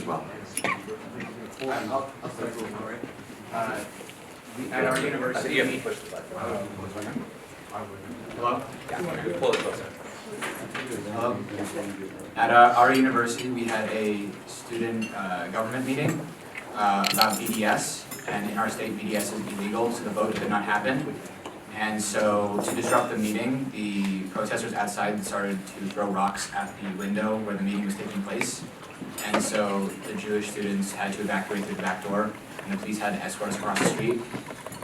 well. I'll start with one, right? At our university, You have to push the button. hello? Yeah, pull it closer. Hello? At our university, we had a student government meeting about BDS, and in our state, BDS is illegal, so the vote could not happen. And so, to disrupt the meeting, the protesters outside started to throw rocks at the window where the meeting was taking place. And so, the Jewish students had to evacuate through the back door, and the police had to escort us across the street,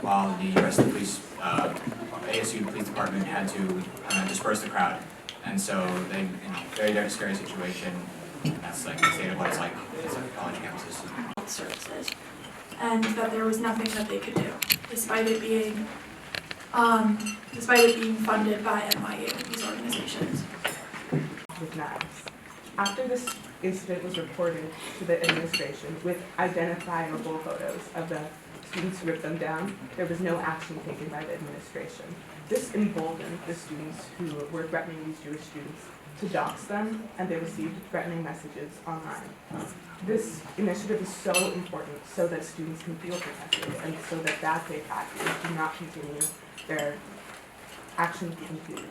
while the rest of the police, ASU Police Department had to disperse the crowd. And so, they, very, very scary situation. And that's like the state of what it's like at college campuses. Services, and that there was nothing that they could do, despite it being funded by NYU, these organizations. With knives. After this incident was reported to the administration with identifiable photos of the students who ripped them down, there was no action taken by the administration. This emboldened the students who were threatening these Jewish students to dox them, and they received threatening messages online. This initiative is so important so that students can feel protected and so that bad faith actors do not continue their actions with impunity.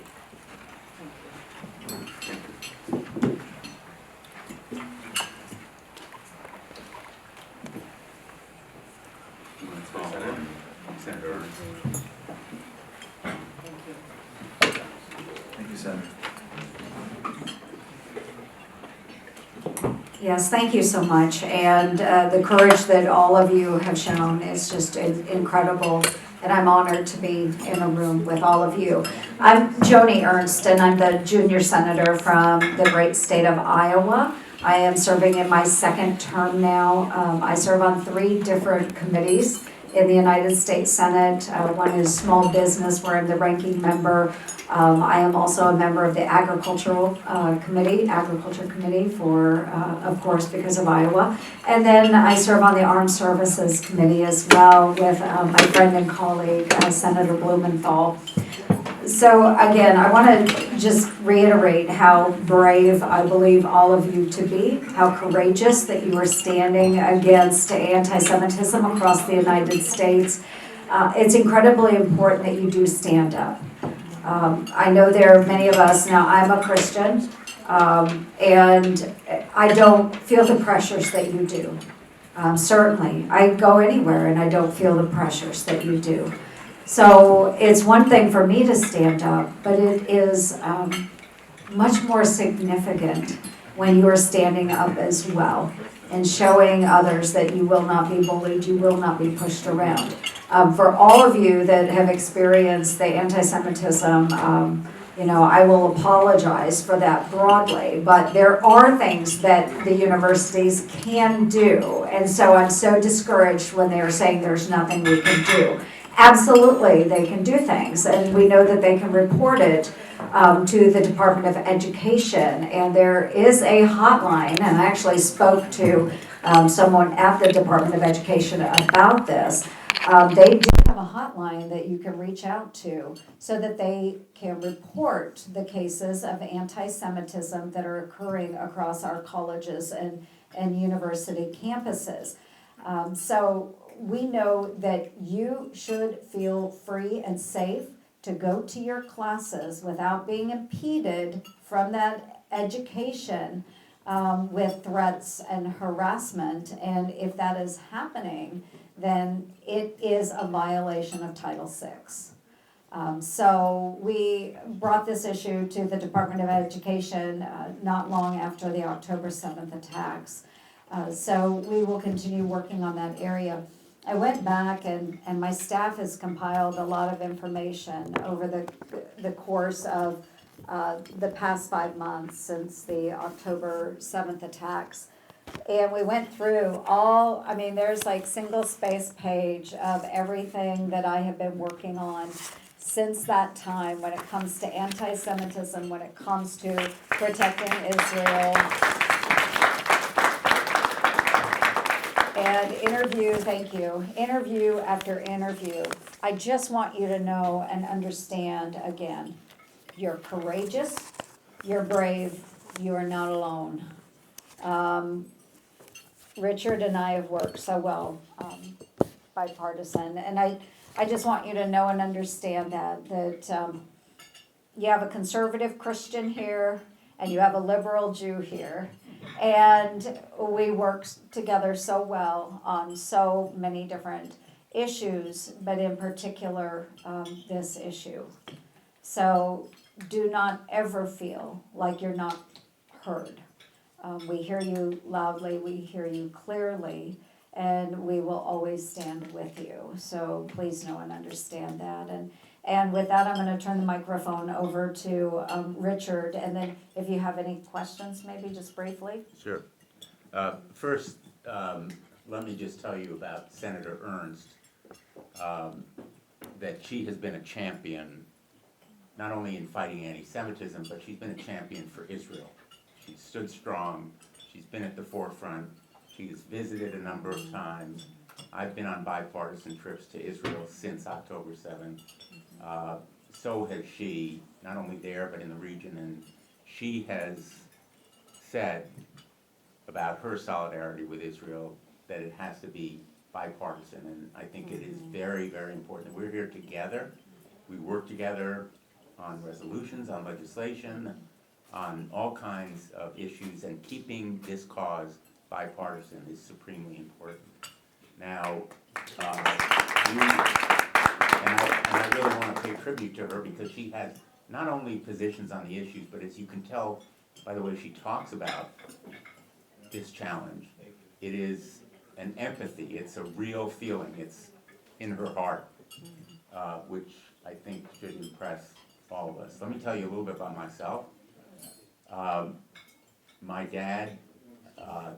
Senator. Thank you, Senator. Yes, thank you so much. And the courage that all of you have shown is just incredible. And I'm honored to be in a room with all of you. I'm Joni Ernst, and I'm the junior senator from the great state of Iowa. I am serving in my second term now. I serve on 3 different committees in the United States Senate. One is small business, where I'm the ranking member. I am also a member of the agriculture committee for, of course, because of Iowa. And then I serve on the Armed Services Committee as well with my friend and colleague, Senator Blumenthal. So again, I want to just reiterate how brave I believe all of you to be, how courageous that you are standing against anti-Semitism across the United States. It's incredibly important that you do stand up. I know there are many of us, now I'm a Christian, and I don't feel the pressures that you do. Certainly, I go anywhere and I don't feel the pressures that you do. So it's one thing for me to stand up, but it is much more significant when you are standing up as well and showing others that you will not be bullied, you will not be pushed around. For all of you that have experienced the anti-Semitism, I will apologize for that broadly, but there are things that the universities can do, and so I'm so discouraged when they are saying there's nothing we can do. Absolutely, they can do things, and we know that they can report it to the Department of Education, and there is a hotline, and I actually spoke to someone at the Department of Education about this. They do have a hotline that you can reach out to so that they can report the cases of anti-Semitism that are occurring across our colleges and university campuses. So we know that you should feel free and safe to go to your classes without being impeded from that education with threats and harassment. And if that is happening, then it is a violation of Title VI. So we brought this issue to the Department of Education not long after the October 7th attacks. So we will continue working on that area. I went back and my staff has compiled a lot of information over the course of the past 5 months since the October 7th attacks. And we went through there's like single space page of everything that I have been working on since that time when it comes to anti-Semitism, when it comes to protecting Israel. And interview after interview. I just want you to know and understand again, you're courageous, you're brave, you are not alone. Richard and I have worked so well, bipartisan, and I just want you to know and understand that you have a conservative Christian here, and you have a liberal Jew here, and we work together so well on so many different issues, but in particular, this issue. So do not ever feel like you're not heard. We hear you loudly, we hear you clearly, and we will always stand with you. So please know and understand that. And with that, I'm going to turn the microphone over to Richard, and then if you have any questions, maybe just briefly. Sure. First, let me just tell you about Senator Ernst, that she has been a champion, not only in fighting anti-Semitism, but she's been a champion for Israel. She's stood strong, she's been at the forefront, she's visited a number of times. I've been on bipartisan trips to Israel since October 7th. So has she, not only there, but in the region, and she has said about her solidarity with Israel that it has to be bipartisan, and I think it is very, very important that we're here together. We work together on resolutions, on legislation, on all kinds of issues, and keeping this cause bipartisan is supremely important. Now, I really want to pay tribute to her because she has not only positions on the issues, but as you can tell by the way she talks about this challenge, it is an empathy, it's a real feeling, it's in her heart, which I think should impress all of us. Let me tell you a little bit about myself. My dad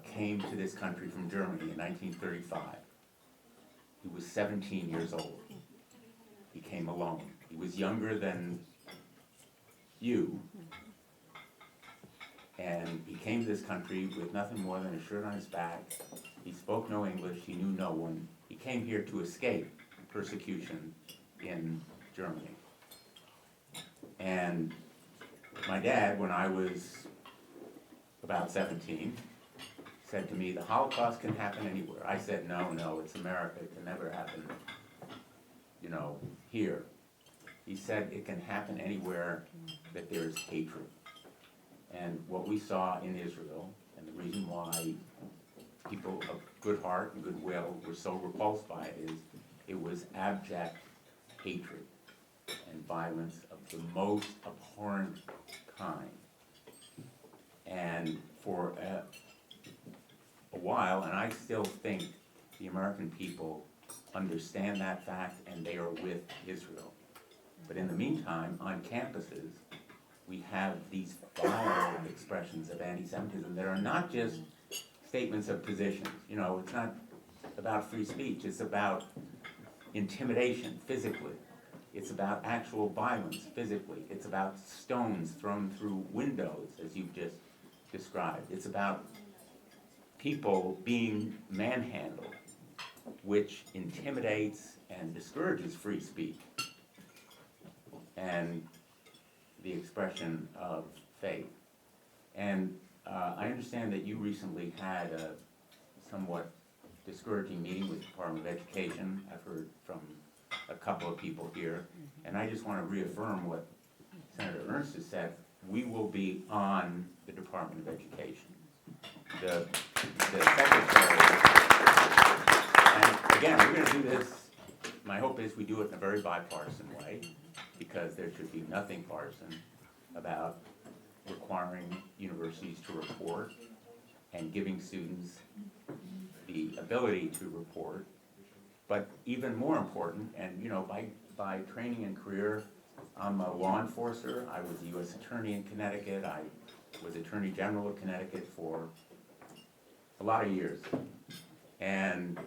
came to this country from Germany in 1935. He was 17 years old. He came alone. He was younger than you. And he came to this country with nothing more than a shirt on his back. He spoke no English, he knew no one. He came here to escape persecution in Germany. And my dad, when I was about 17, said to me, the Holocaust can happen anywhere. I said, no, it's America, it can never happen, here. He said it can happen anywhere that there's hatred. And what we saw in Israel, and the reason why people of good heart and goodwill were so repulsed by it, is it was abject hatred and violence of the most abhorrent kind. And for a while, and I still think the American people understand that fact and they are with Israel. But in the meantime, on campuses, we have these vile expressions of anti-Semitism that are not just statements of positions. It's not about free speech, it's about intimidation physically. It's about actual violence physically. It's about stones thrown through windows, as you've just described. It's about people being manhandled, which intimidates and discourages free speech and the expression of faith. And I understand that you recently had a somewhat discouraging meeting with the Department of Education. I've heard from a couple of people here, and I just want to reaffirm what Senator Ernst has said. We will be on the Department of Education. The Secretary, and again, we're going to do this, my hope is we do it in a very bipartisan way, because there should be nothing partisan about requiring universities to report and giving students the ability to report. But even more important, and by training and career, I'm a law enforcer. I was a U.S. Attorney in Connecticut. I was Attorney General of Connecticut for a lot of years. And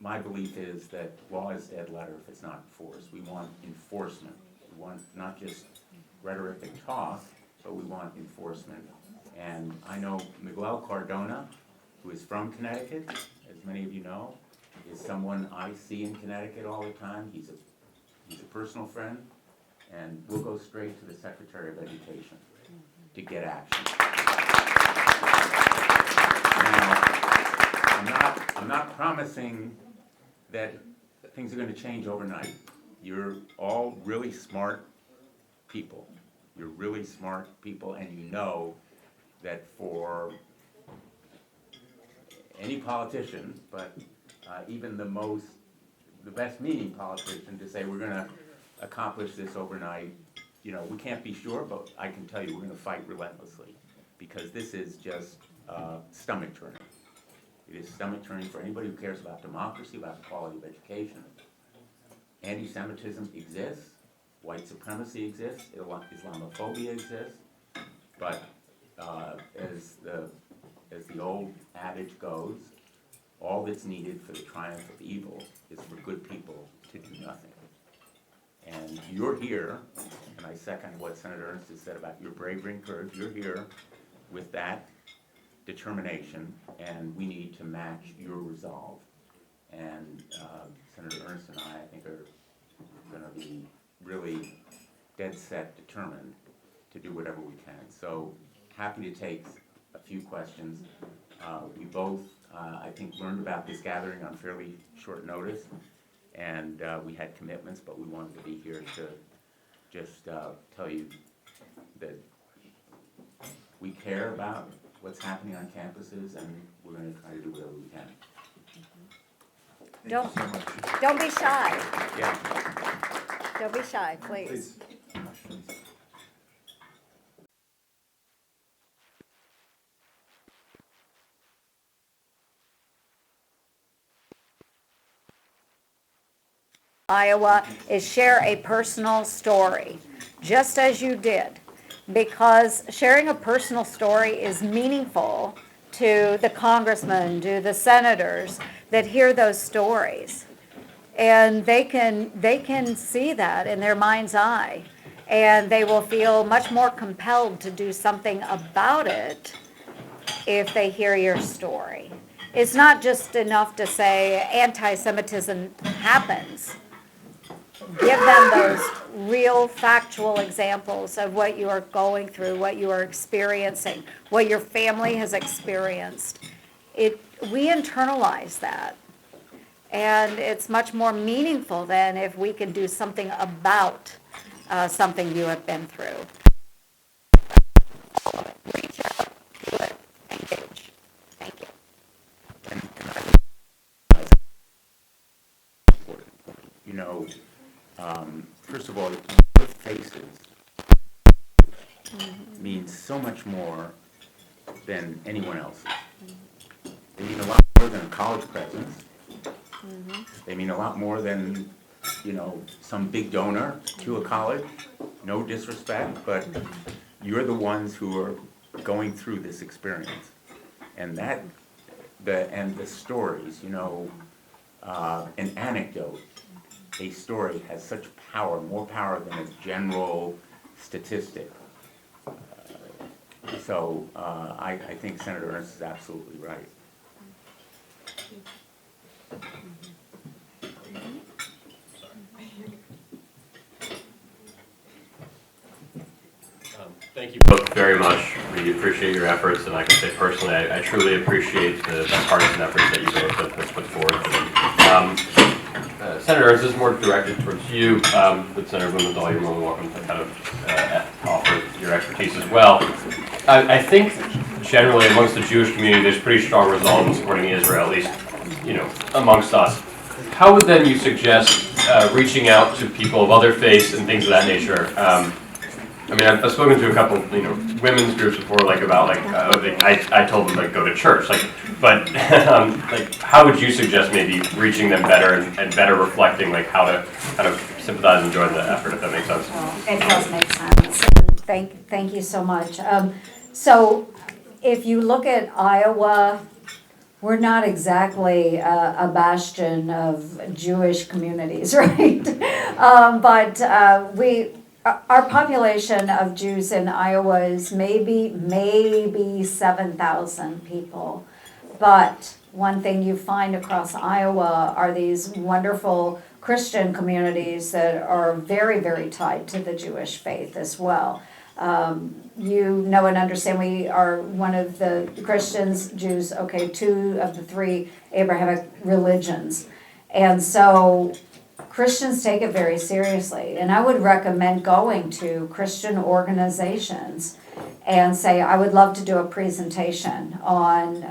my belief is that law is dead letter if it's not enforced. We want enforcement. We want not just rhetoric and talk, but we want enforcement. And I know Miguel Cardona, who is from Connecticut, as many of you know, is someone I see in Connecticut all the time. He's a personal friend, and we'll go straight to the Secretary of Education to get action. not promising that things are gonna change overnight. You're all really smart people. You're really smart people, and you know that for any politician, but even the best meaning politician, to say we're gonna accomplish this overnight, you know, we can't be sure, but I can tell you we're gonna fight relentlessly, because this is just stomach turning. It is stomach turning for anybody who cares about democracy, about the quality of education. Anti-Semitism exists, white supremacy exists, Islamophobia exists, but as the old adage goes, all that's needed for the triumph of evil is for good people to do nothing. And you're here, and I second what Senator Ernst has said about your bravery and courage. You're here with that determination, and we need to match your resolve. And Senator Ernst and I think, are going to be really dead set determined to do whatever we can. So happy to take a few questions. We both, I think, learned about this gathering on fairly short notice, and we had commitments, but we wanted to be here to just tell you that we care about what's happening on campuses, and we're going to try to do whatever we can. Don't be shy. Yeah. Don't be shy, please. Iowa is share a personal story, just as you did, because sharing a personal story is meaningful to the congressmen, to the senators that hear those stories. And they can see that in their mind's eye, and they will feel much more compelled to do something about it if they hear your story. It's not just enough to say anti-Semitism happens. Give them those real factual examples of what you are going through, what you are experiencing, what your family has experienced. We internalize that. And it's much more meaningful than if we can do something about something you have been through. Reach out, do it, engage. Thank you. You know, first of all, your faces means so much more than anyone else's. They mean a lot more than a college presence. They mean a lot more than, you know, some big donor to a college. No disrespect, but you're the ones who are going through this experience. And the stories, you know, an anecdote, a story has such power, more power than a general statistic. So I think Senator Ernst is absolutely right. Thank you both very much. We appreciate your efforts, and I can say personally, I truly appreciate the bipartisan efforts that you both have put forth. Senator Ernst, this is more directed towards you, but Senator Blumenthal, you're more than welcome to kind of offer your expertise as well. I think generally amongst the Jewish community, there's pretty strong resolve in supporting Israel, at least, you know, amongst us. How would then you suggest reaching out to people of other faiths and things of that nature? I mean, I've spoken to a couple, you know, women's groups before, like about like I told them like go to church, like, but like how would you suggest maybe reaching them better and better reflecting like how to kind of sympathize and join the effort, if that makes sense? It does make sense. Thank you so much. So if you look at Iowa, we're not exactly a bastion of Jewish communities, right? But our population of Jews in Iowa is maybe 7,000 people. But one thing you find across Iowa are these wonderful Christian communities that are very, very tied to the Jewish faith as well. You know and understand we are one of the Christians, Jews, okay, 2 of the 3 Abrahamic religions. And so Christians take it very seriously. And I would recommend going to Christian organizations and say, I would love to do a presentation on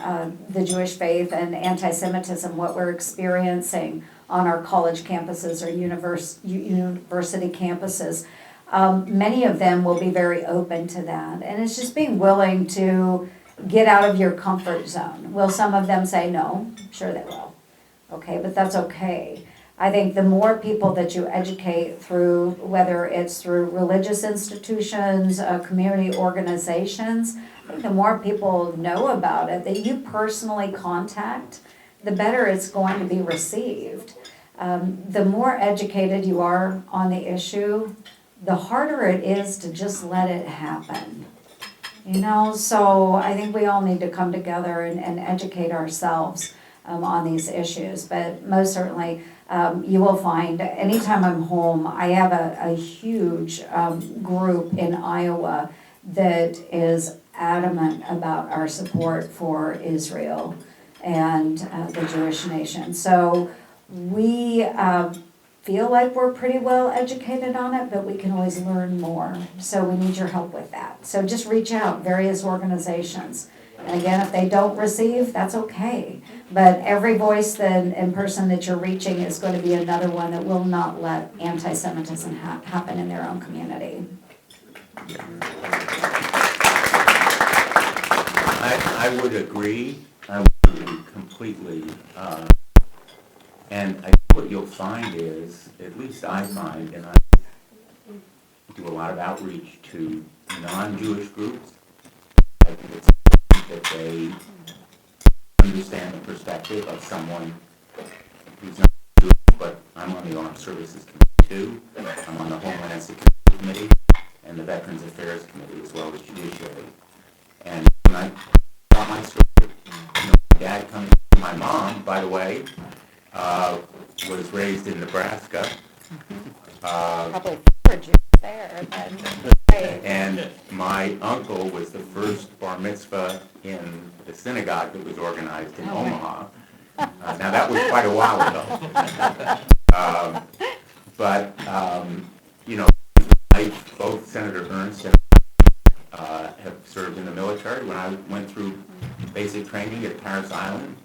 the Jewish faith and anti-Semitism, what we're experiencing on our college campuses or university campuses. Many of them will be very open to that. And it's just being willing to get out of your comfort zone. Will some of them say no? Sure they will. Okay, but that's okay. I think the more people that you educate through, whether it's through religious institutions, community organizations, I think the more people know about it, that you personally contact, the better it's going to be received. The more educated you are on the issue, the harder it is to just let it happen. You know, so I think we all need to come together and educate ourselves on these issues. But most certainly, you will find, anytime I'm home, I have a huge group in Iowa that is adamant about our support for Israel and the Jewish nation. So we feel like we're pretty well educated on it, but we can always learn more. So we need your help with that. So just reach out, various organizations. And again, if they don't receive, that's okay. But every voice and person that you're reaching is going to be another one that will not let anti-Semitism happen in their own community. I would agree. I would agree completely. And I think what you'll find is, at least I find, and I do a lot of outreach to non-Jewish groups, I think it's important that they understand the perspective of someone who's not Jewish, but I'm on the Armed Services Committee too. I'm on the Homeland Security Committee and the Veterans Affairs Committee as well as Judiciary. And when I got my story, my dad coming from my mom, by the way, was raised in Nebraska. Probably 4 Jews there, then. And my uncle was the first bar mitzvah in the synagogue that was organized in Omaha. Now, that was quite a while ago. You know, both Senator Ernst and I have served in the military. When I went through basic training at Parris Island,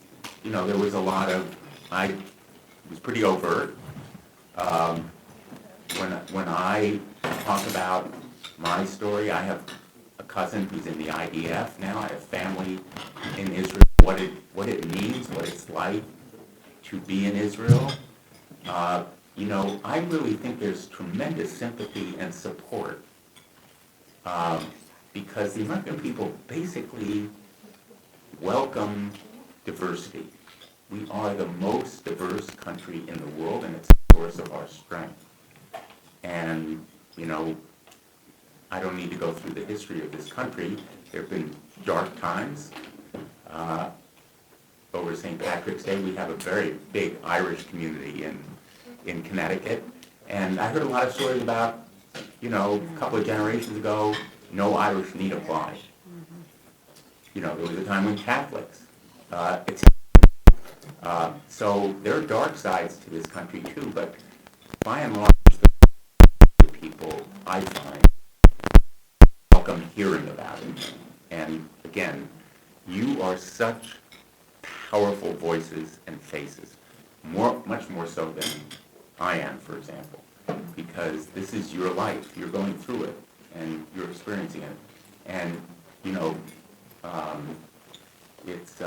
you know, there was a lot of, it was pretty overt. When I talk about my story, I have a cousin who's in the IDF now. I have family in Israel. What it means, what it's like to be in Israel. You know, I really think there's tremendous sympathy and support because the American people basically welcome diversity. We are the most diverse country in the world, and it's a source of our strength. And, you know, I don't need to go through the history of this country. There have been dark times. Over St. Patrick's Day, we have a very big Irish community in Connecticut. And I heard a lot of stories about, you know, a couple of generations ago, no Irish need apply. You know, there was a time when Catholics, so there are dark sides to this country too, but by and large, the people, I find, welcome hearing about it. And again, you are such powerful voices and faces, much more so than I am, for example, because this is your life. You're going through it, and you're experiencing it. And, you know, it's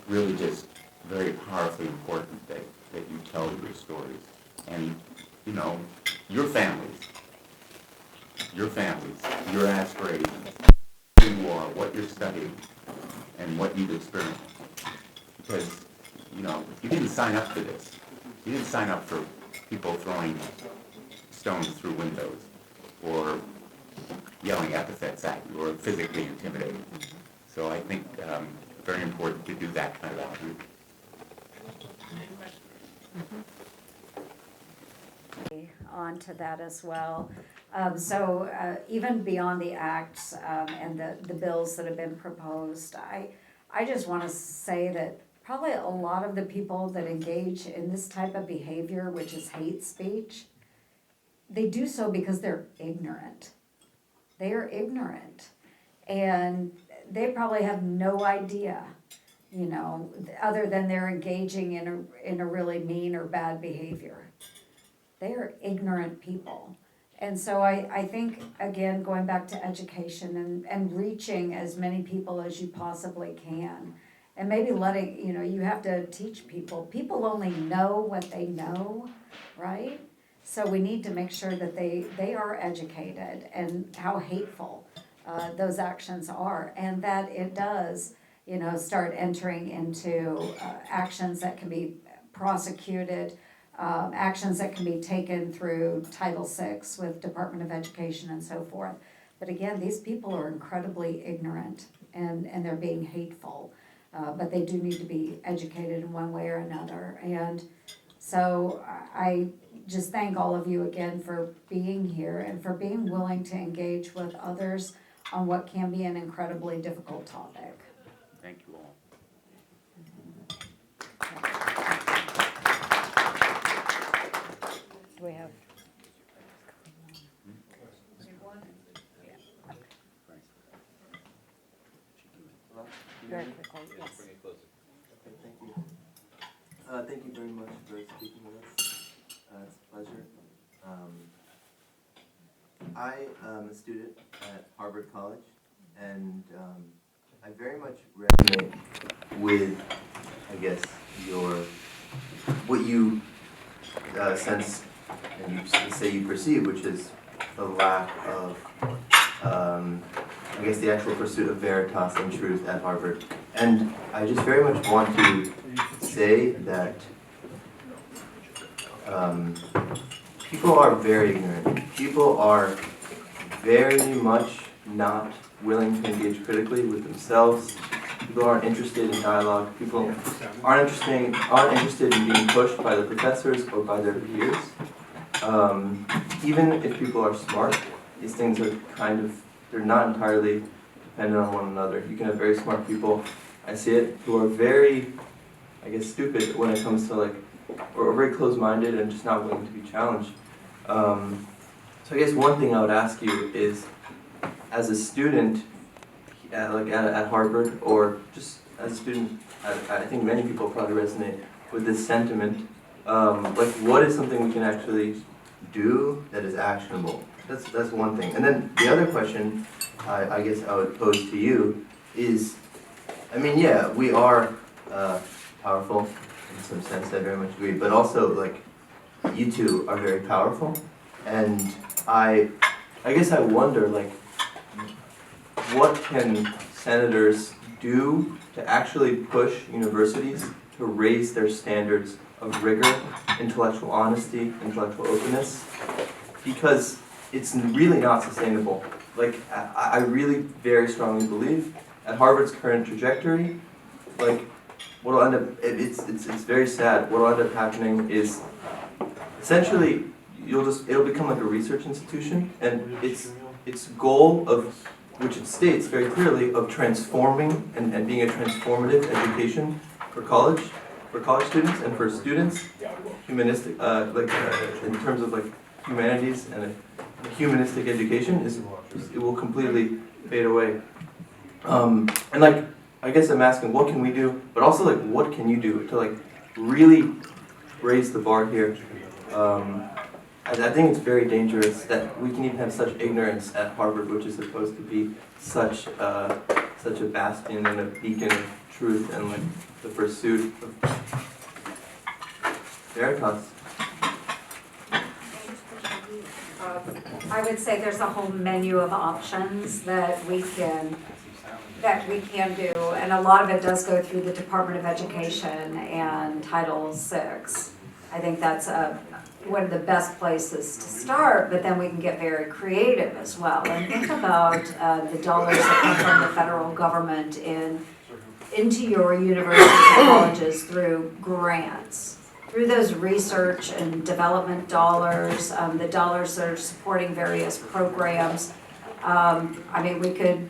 really just very powerfully important that you tell your stories. And, you know, your families, your aspirations, who you are, what you're studying, and what you've experienced. Because, you know, you didn't sign up for this. You didn't sign up for people throwing stones through windows or yelling epithets at you or physically intimidating. So I think very important to do that kind of outreach. onto that as well. Even beyond the acts and the bills that have been proposed, I just want to say that probably a lot of the people that engage in this type of behavior, which is hate speech, they do so because they're ignorant. They are ignorant. And they probably have no idea, you know, other than they're engaging in a really mean or bad behavior. They are ignorant people. And so I think, again, going back to education and reaching as many people as you possibly can. And maybe letting, you know, you have to teach people. People only know what they know, right? So we need to make sure that they are educated and how hateful those actions are. And that it does, you know, start entering into actions that can be prosecuted, actions that can be taken through Title VI with Department of Education and so forth. But again, these people are incredibly ignorant and they're being hateful. But they do need to be educated in one way or another. And so I just thank all of you again for being here and for being willing to engage with others on what can be an incredibly difficult topic. Thank you all. Do we have? Very quickly, yes. Bring it closer. Okay, thank you. Thank you very much for speaking with us. It's a pleasure. I am a student at Harvard College, and I very much resonate with, I guess, what you sense and you say you perceive, which is the lack of I guess the actual pursuit of veritas and truth at Harvard. And I just very much want to say that people are very ignorant. People are very much not willing to engage critically with themselves. People aren't interested in dialogue. People aren't interested in being pushed by the professors or by their peers. Even if people are smart, these things are they're not entirely dependent on one another. You can have very smart people, I see it, who are very, I guess, stupid when it comes to or very closed-minded and just not willing to be challenged. So I guess one thing I would ask you is, as a student at Harvard, or just as a student, I think many people probably resonate with this sentiment. What is something we can actually do that is actionable? That's one thing. And then the other question I guess I would pose to you is, I mean, yeah, we are powerful in some sense, I very much agree, but also, you two are very powerful, and I guess I wonder, what can senators do to actually push universities to raise their standards of rigor, intellectual honesty, intellectual openness? Because it's really not sustainable. I really very strongly believe at Harvard's current trajectory, what'll end up, it's very sad. What'll end up happening is essentially it'll become like a research institution, and its goal of, which it states very clearly, of transforming and being a transformative education for college students and for students, humanistic, in terms of humanities and a humanistic education it will completely fade away. I guess I'm asking, what can we do? But also, what can you do to really raise the bar here? I think it's very dangerous that we can even have such ignorance at Harvard, which is supposed to be such a bastion and a beacon of truth and the pursuit of veritas. I would say there's a whole menu of options that we can do, and a lot of it does go through the Department of Education and Title VI. I think that's one of the best places to start, but then we can get very creative as well. And think about the dollars that come from the federal government into your universities and colleges through grants. through those research and development dollars, the dollars that are supporting various programs, I mean, we could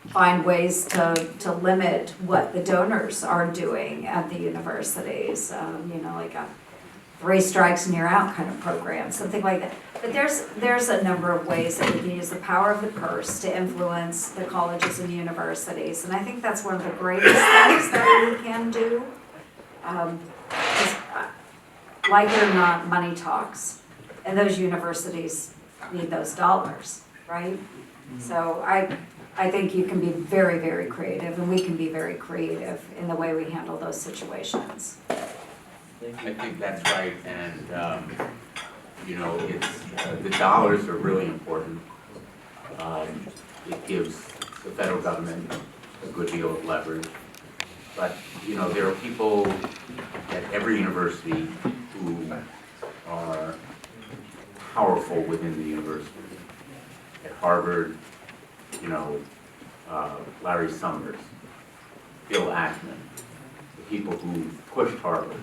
find ways to limit what the donors are doing at the universities, you know, like a 3 strikes and you're out kind of program, something like that. But there's a number of ways that we can use the power of the purse to influence the colleges and universities, and I think that's one of the greatest things that we can do. Like it or not, money talks, and those universities need those dollars, right? So I think you can be very, very creative, and we can be very creative in the way we handle those situations. I think that's right, and, you know, it's, the dollars are really important. It gives the federal government a good deal of leverage. But, you know, there are people at every university who are powerful within the university. At Harvard, you know, Larry Summers, Bill Ackman, the people who pushed Harvard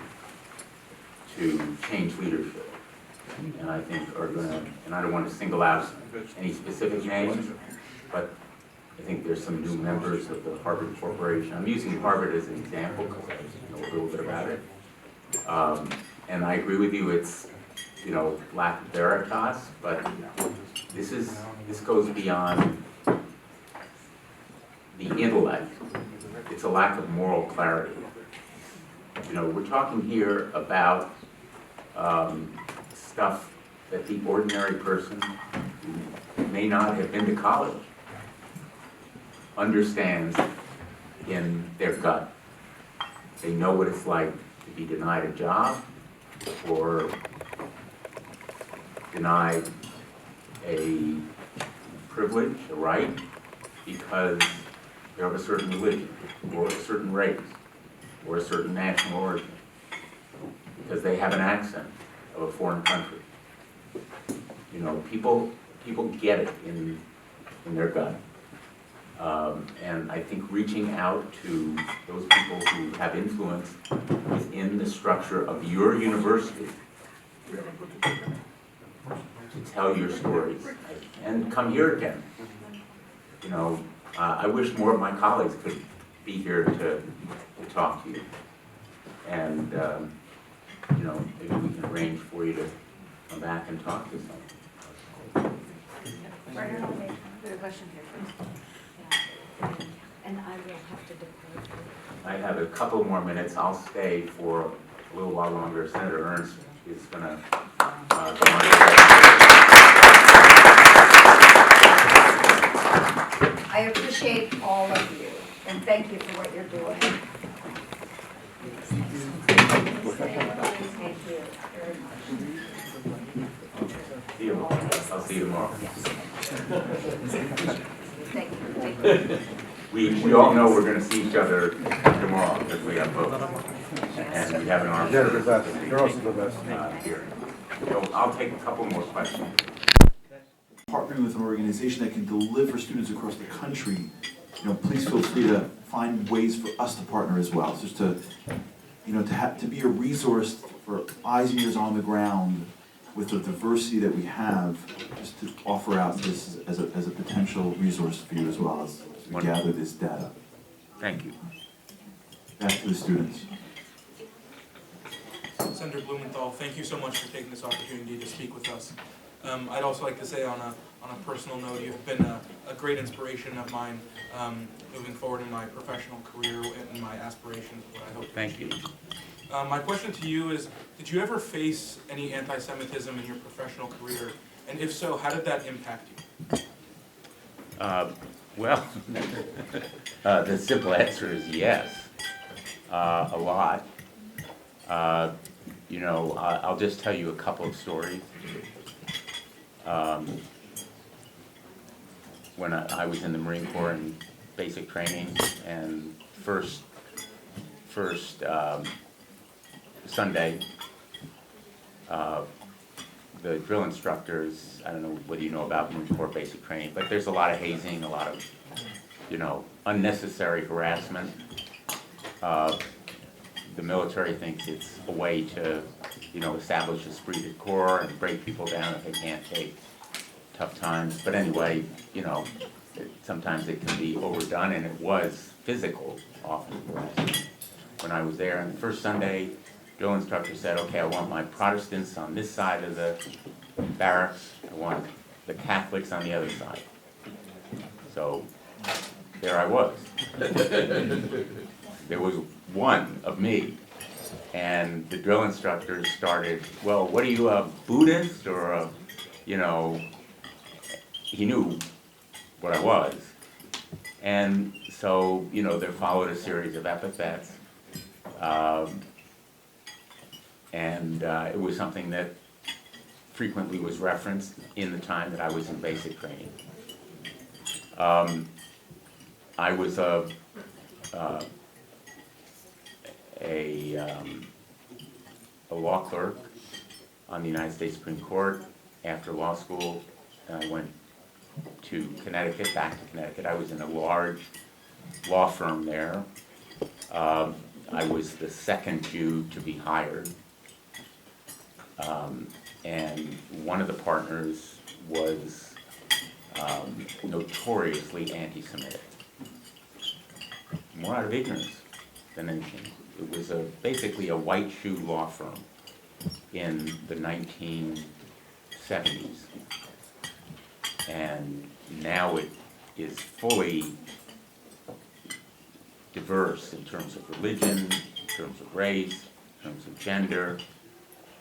to change leadership, and I think are going to, and I don't want to single out any specific names, but I think there's some new members of the Harvard Corporation. I'm using Harvard as an example because I know a little bit about it. And I agree with you, it's, you know, lack of veritas, but this goes beyond the intellect. It's a lack of moral clarity. You know, we're talking here about stuff that the ordinary person who may not have been to college understands in their gut. They know what it's like to be denied a job or denied a privilege, a right, because they're of a certain religion or a certain race or a certain national origin, because they have an accent of a foreign country. You know, people get it in their gut. And I think reaching out to those people who have influence within the structure of your university to tell your stories and come here again. You know, I wish more of my colleagues could be here to talk to you. And, you know, maybe we can arrange for you to come back and talk to someone. There's a question here first. And I will have to depart. I have a couple more minutes. I'll stay for a little while longer. Senator Ernst is going to come on. I appreciate all of you, and thank you for what you're doing. Thank you very much. See you. I'll see you tomorrow. Thank you. We all know we're going to see each other tomorrow because we have votes. And we have an armed They're the best. services They're also the best. hearing. So I'll take a couple more questions. Partnering with an organization that can deliver students across the country, you know, please feel free to find ways for us to partner as well. Just to, you know, to be a resource for eyes and ears on the ground with the diversity that we have, just to offer out this as a potential resource for you as well as we gather this data. Thank you. Back to the students. Senator Blumenthal, thank you so much for taking this opportunity to speak with us. I'd also like to say on a personal note, you've been a great inspiration of mine moving forward in my professional career and my aspirations, what I hope to Thank you. achieve. My question to you is, did you ever face any anti-Semitism in your professional career? And if so, how did that impact you? Well, the simple answer is yes, a lot. You know, I'll just tell you a couple of stories. When I was in the Marine Corps in basic training, and first Sunday, the drill instructors, I don't know whether you know about Marine Corps basic training, but there's a lot of hazing, a lot of, you know, unnecessary harassment. The military thinks it's a way to establish esprit de corps and break people down if they can't take tough times. But anyway, sometimes it can be overdone, and it was physical often when I was there. And the first Sunday, drill instructor said, okay, I want my Protestants on this side of the barracks, I want the Catholics on the other side. So there I was. There was one of me. And the drill instructors started, well, what are you, a Buddhist or a, he knew what I was. And so, there followed a series of epithets. It was something that frequently was referenced in the time that I was in basic training. I was a law clerk on the United States Supreme Court. After law school, I went to Connecticut, back to Connecticut. I was in a large law firm there. I was the second Jew to be hired. And one of the partners was notoriously anti-Semitic. More out of ignorance than anything. It was basically a white shoe law firm in the 1970s. And now it is fully diverse in terms of religion, in terms of race, in terms of gender.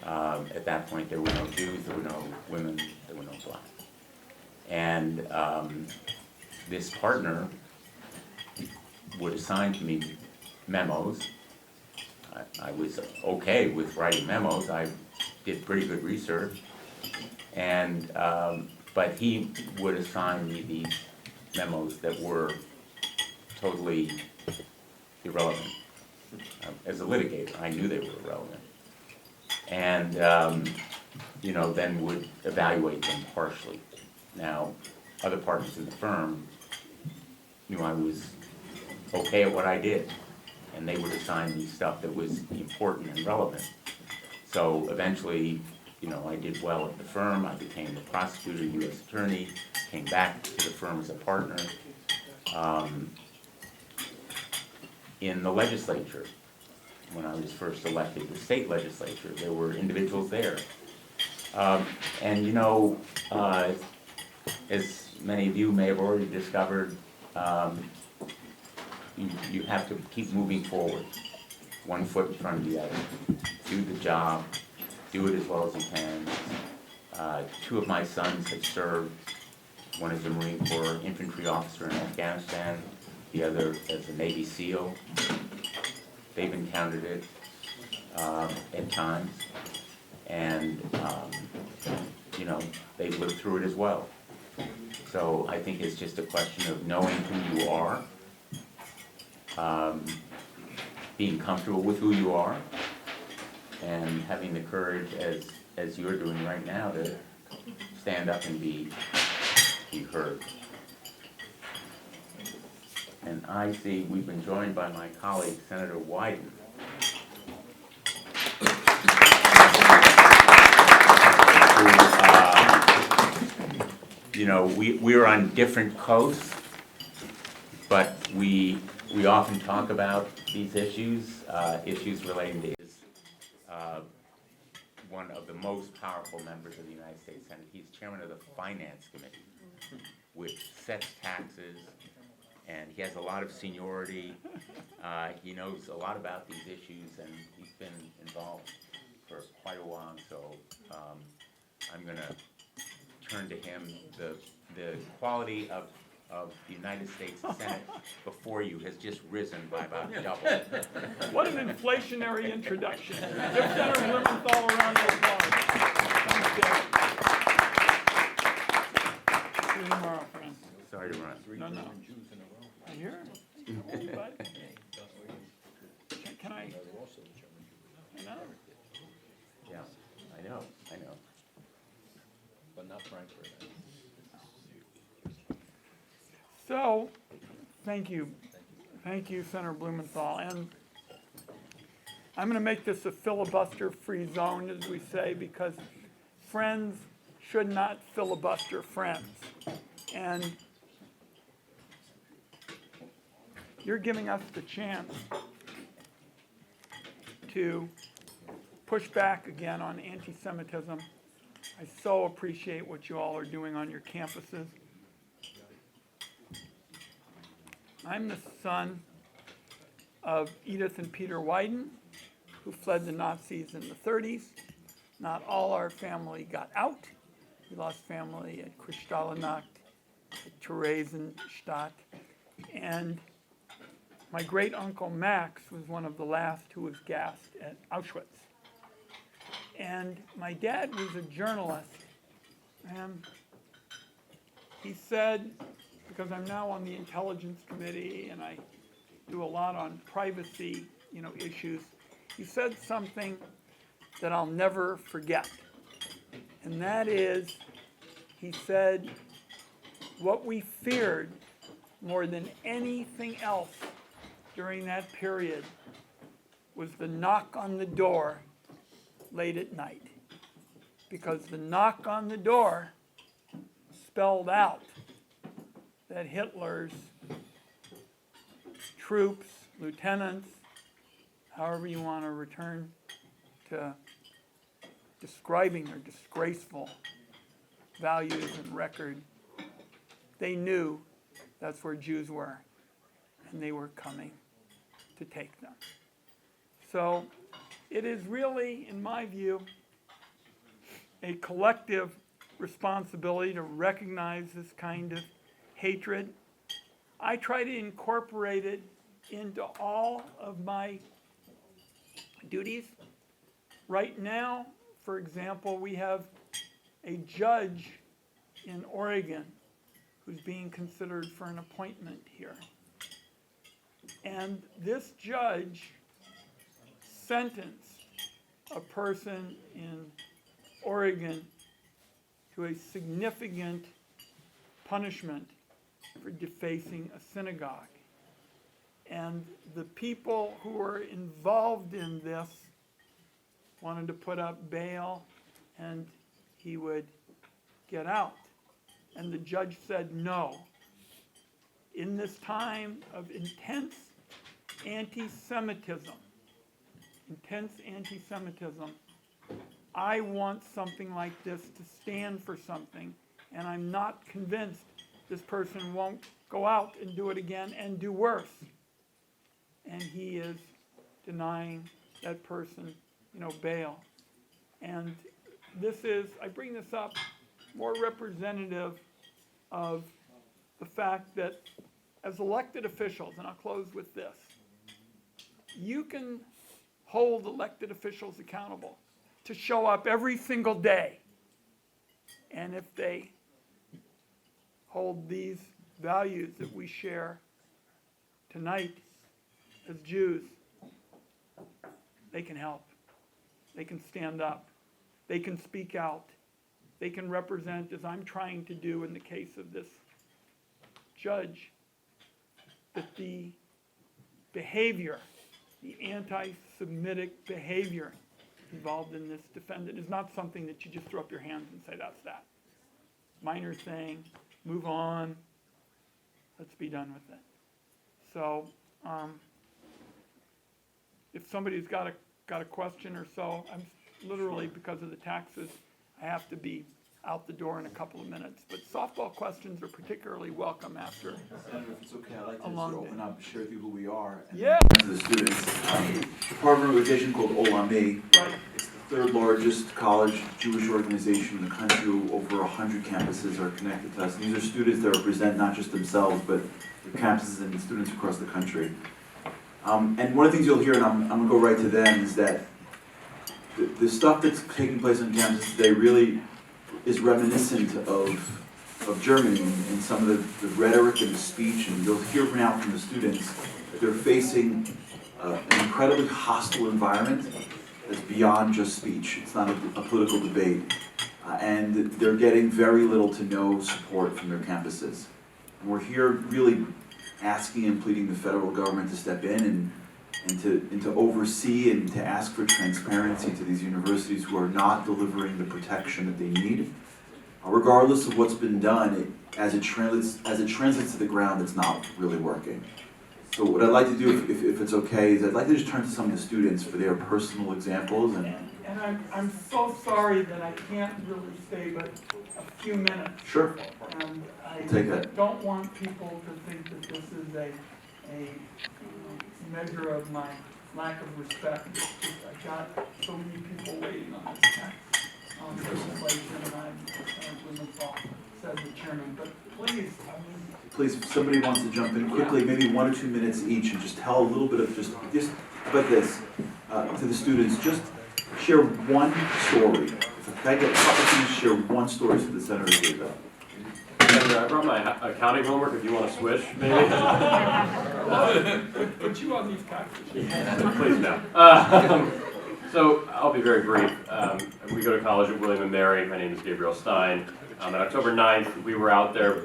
At that point, there were no Jews, there were no women, there were no blacks. And this partner would assign to me memos. I was okay with writing memos. I did pretty good research. And but he would assign me these memos that were totally irrelevant. As a litigator, I knew they were irrelevant. And then would evaluate them harshly. Now, other partners in the firm knew I was okay at what I did, and they would assign me stuff that was important and relevant. So eventually, I did well at the firm. I became the prosecutor, U.S. attorney, came back to the firm as a partner. In the legislature, when I was first elected to the state legislature, there were individuals there. As many of you may have already discovered, you have to keep moving forward, one foot in front of the other. Do the job, do it as well as you can. Two of my sons have served. One is a Marine Corps infantry officer in Afghanistan, the other as a Navy SEAL. They've encountered it at times, and they've lived through it as well. So I think it's just a question of knowing who you are, being comfortable with who you are, and having the courage, as you're doing right now, to stand up and be heard. And I see we've been joined by my colleague, Senator Wyden. We're on different coasts, but we often talk about these issues relating to one of the most powerful members of the United States Senate. He's chairman of the Finance Committee, which sets taxes, and he has a lot of seniority. He knows a lot about these issues, and he's been involved for quite a while. So I'm going to turn to him. The quality of the United States Senate before you has just risen by about double. What an inflationary introduction. Give Senator Blumenthal a round of applause. Thanks, Jeff. See you tomorrow, friend. Sorry to run. No. I hear it. Bud. Can I? No. Yeah, I know. But not Frankfurt. So, thank you, Senator Blumenthal. And I'm going to make this a filibuster-free zone, as we say, because friends should not filibuster friends. And you're giving us the chance to push back again on anti-Semitism. I so appreciate what you all are doing on your campuses. I'm the son of Edith and Peter Wyden, who fled the Nazis in the 30s. Not all our family got out. We lost family at Kristallnacht, at Theresienstadt, and my great-uncle Max was one of the last who was gassed at Auschwitz. And my dad was a journalist, and he said, because I'm now on the Intelligence Committee and I do a lot on privacy, issues, he said something that I'll never forget. And that is, he said, what we feared more than anything else during that period was the knock on the door late at night. Because the knock on the door spelled out that Hitler's troops, lieutenants, however you want to return to describing their disgraceful values and record, they knew that's where Jews were, and they were coming to take them. So it is really, in my view, a collective responsibility to recognize this kind of hatred. I try to incorporate it into all of my duties. Right now, for example, we have a judge in Oregon who's being considered for an appointment here. And this judge sentenced a person in Oregon to a significant punishment for defacing a synagogue. And the people who were involved in this wanted to put up bail and he would get out. And the judge said no. In this time of intense anti-Semitism, I want something like this to stand for something, and I'm not convinced this person won't go out and do it again and do worse. And he is denying that person, bail. And this is, I bring this up, more representative of the fact that as elected officials, and I'll close with this, you can hold elected officials accountable to show up every single day. And if they hold these values that we share tonight as Jews, they can help. They can stand up. They can speak out. They can represent, as I'm trying to do in the case of this judge, that the behavior, the anti-Semitic behavior involved in this defendant is not something that you just throw up your hands and say, that's that. Minor thing, move on, let's be done with it. So, if somebody's got a question or so, I'm literally, because of the taxes, I have to be out the door in a couple of minutes. But softball questions are particularly welcome after Senator, if it's okay, I'd like to a just long open day. up, share with you who we are. And Yeah. To the students. Part of an organization called Olami. Right. It's the third largest college Jewish organization in the country. Over 100 campuses are connected to us. And these are students that represent not just themselves, but the campuses and the students across the country. And one of the things you'll hear, and I'm going to go right to them, is that the stuff that's taking place on campus today really is reminiscent of Germany and some of the rhetoric and the speech, and you'll hear now from the students that they're facing an incredibly hostile environment that's beyond just speech. It's not a political debate. And they're getting very little to no support from their campuses. And we're here really asking and pleading the federal government to step in and and to oversee and to ask for transparency to these universities who are not delivering the protection that they need. Regardless of what's been done, as it translates to the ground, it's not really working. So what I'd like to do, if it's okay, is I'd like to just turn to some of the students for their personal examples. And I'm so sorry that I can't really stay but a few minutes. Sure. And I Take it. don't want people to think that this is a measure of my lack of respect. It's just I've got so many people waiting on this text, on legislation, and I'm Blumenthal, says the chairman. But please, Please, if somebody wants to jump in quickly, maybe 1 or 2 minutes each, and just tell a little bit of just about this to the students. Just share one story. If I get a couple things, share one story to the center of the about. I brought my accounting homework if you want to switch, maybe. put you on these taxes. Please no. So I'll be very brief. We go to college at William & Mary. My name is Gabriel Stein. On October 9th, we were out there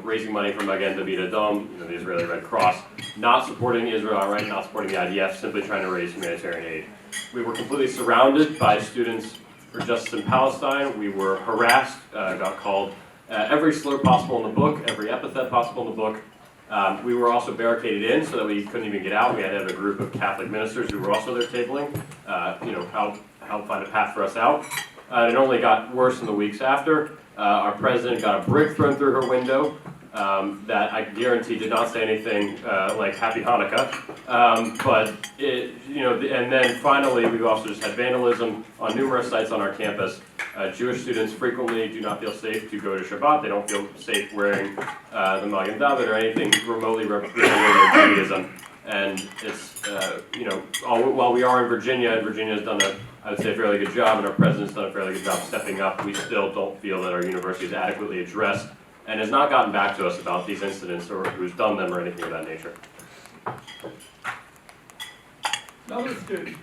raising money for Magen David Adom, the Israeli Red Cross, not supporting Israel outright, not supporting the IDF, simply trying to raise humanitarian aid. We were completely surrounded by students for justice in Palestine. We were harassed, got called every slur possible in the book, every epithet possible in the book. We were also barricaded in so that we couldn't even get out. We had to have a group of Catholic ministers who were also there tabling, help find a path for us out. It only got worse in the weeks after. Our president got a brick thrown through her window that I guarantee did not say anything like Happy Hanukkah. And then finally, we've also just had vandalism on numerous sites on our campus. Jewish students frequently do not feel safe to go to Shabbat. They don't feel safe wearing the Magen David or anything remotely representing Judaism. And it's, while we are in Virginia, and Virginia has done I would say, a fairly good job, and our president's done a fairly good job stepping up, we still don't feel that our university is adequately addressed and has not gotten back to us about these incidents or who's done them or anything of that nature. Another student.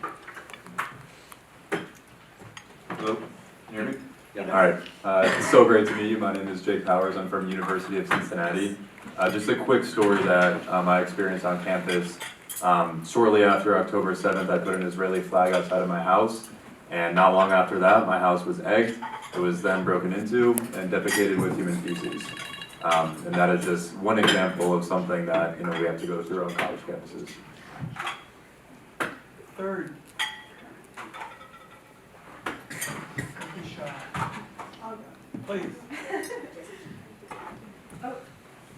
Hello, can you hear me? Yeah. All right, it's so great to meet you. My name is Jake Powers. I'm from University of Cincinnati. Just a quick story that I experienced on campus. Shortly after October 7th, I put an Israeli flag outside of my house, and not long after that, my house was egged. It was then broken into and defecated with human feces. And that is just one example of something that we have to go through on college campuses. Third. Please.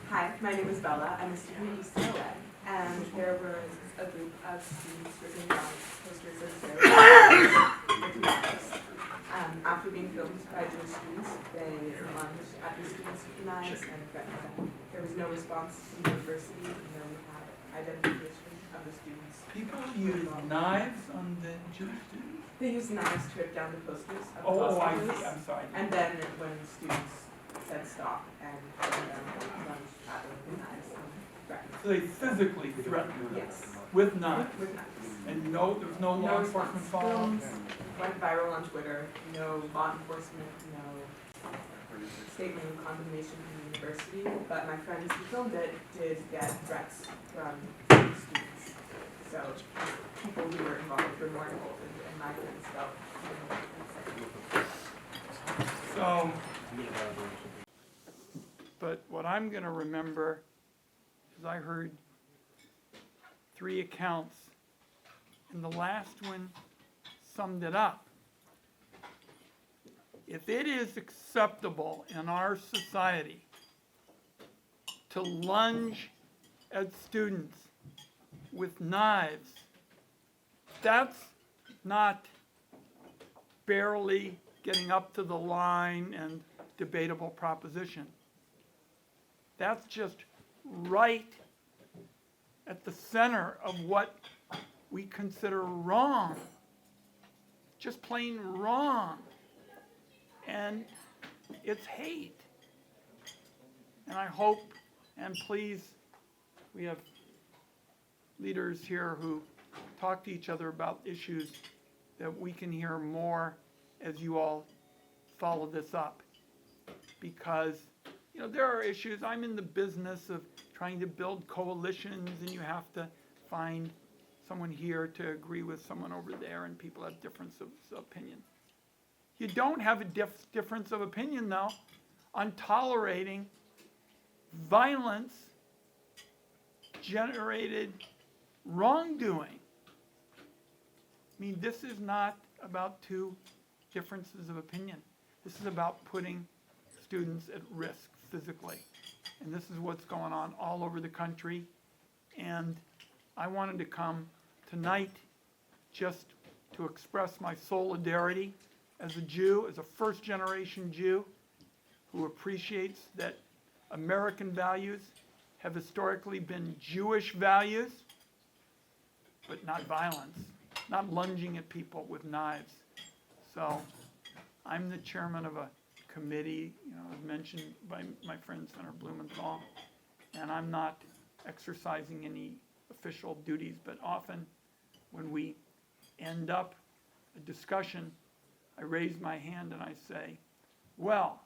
Hi, my name is Bella. I'm a student at UCLA, and there was a group of students written down posters of their after being filmed by Jewish students, they lunged at the students with knives and threatened them. There was no response from the university, no identification of the students. People use knives on the Jewish students? They used knives to rip down the posters of the I posters. see, I'm sorry. And then when the students said stop and threatened them, they lunged at them with knives and threatened. So they physically threatened them? Yes. With knives? With knives. And there was no law enforcement follow-up? Went viral on Twitter, no law enforcement, no statement of condemnation from the university, but my friends who filmed it did get threats from students. So people who were involved were more involved, and my friends felt. So, but what I'm going to remember is I heard 3 accounts, and the last one summed it up. If it is acceptable in our society to lunge at students with knives, that's not barely getting up to the line and debatable proposition. That's just right at the center of what we consider wrong. Just plain wrong. And it's hate. And I hope, and please, we have leaders here who talk to each other about issues that we can hear more as you all follow this up. Because, there are issues. I'm in the business of trying to build coalitions, and you have to find someone here to agree with someone over there, and people have difference of opinion. You don't have a difference of opinion, though, on tolerating violence generated wrongdoing. I mean, this is not about two differences of opinion. This is about putting students at risk physically. And this is what's going on all over the country. And I wanted to come tonight just to express my solidarity as a Jew, as a first-generation Jew who appreciates that American values have historically been Jewish values, but not violence, not lunging at people with knives. So I'm the chairman of a committee, as mentioned by my friend Senator Blumenthal, and I'm not exercising any official duties, but often when we end up a discussion, I raise my hand and I say, well,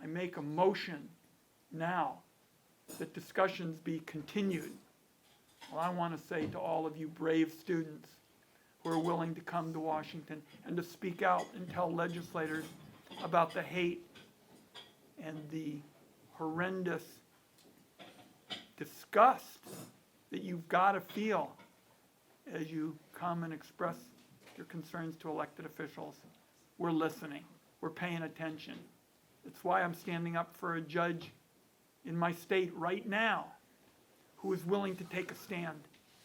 I make a motion now that discussions be continued. Well, I want to say to all of you brave students who are willing to come to Washington and to speak out and tell legislators about the hate and the horrendous disgust that you've got to feel as you come and express your concerns to elected officials. We're listening. We're paying attention. That's why I'm standing up for a judge in my state right now who is willing to take a stand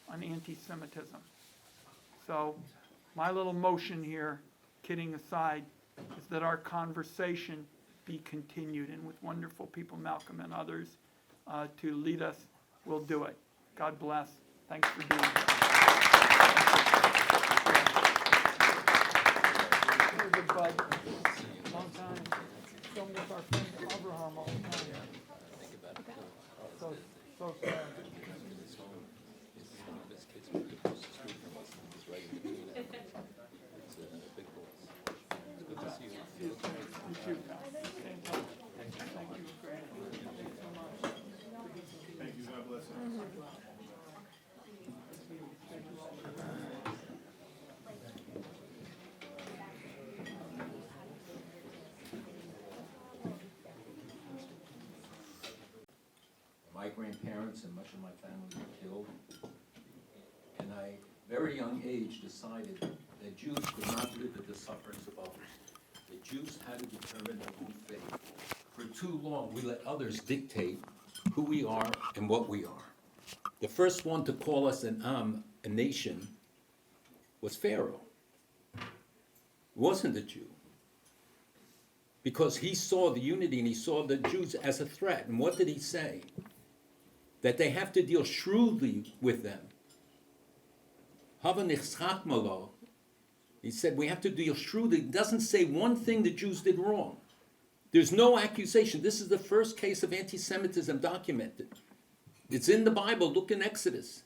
on anti-Semitism. So my little motion here, kidding aside, is that our conversation be continued, and with wonderful people, Malcolm and others, to lead us, we'll do it. God bless. Thanks for being here. Here's a bud. Long time. Filmed with our friend Abraham all the time. So sad. You too, pal. Stay in touch. Thank you. Great. Thank you so much. Thank you, God bless you. My grandparents and much of my family were killed, and I, very young age, decided that Jews could not live with the sufferings of others. The Jews had to determine their own fate. For too long, we let others dictate who we are and what we are. The first one to call us an a nation, was Pharaoh. It wasn't the Jew. Because he saw the unity and he saw the Jews as a threat. And what did he say? That they have to deal shrewdly with them. Hava nichschak malo. He said we have to deal shrewdly. It doesn't say one thing the Jews did wrong. There's no accusation. This is the first case of anti-Semitism documented. It's in the Bible. Look in Exodus.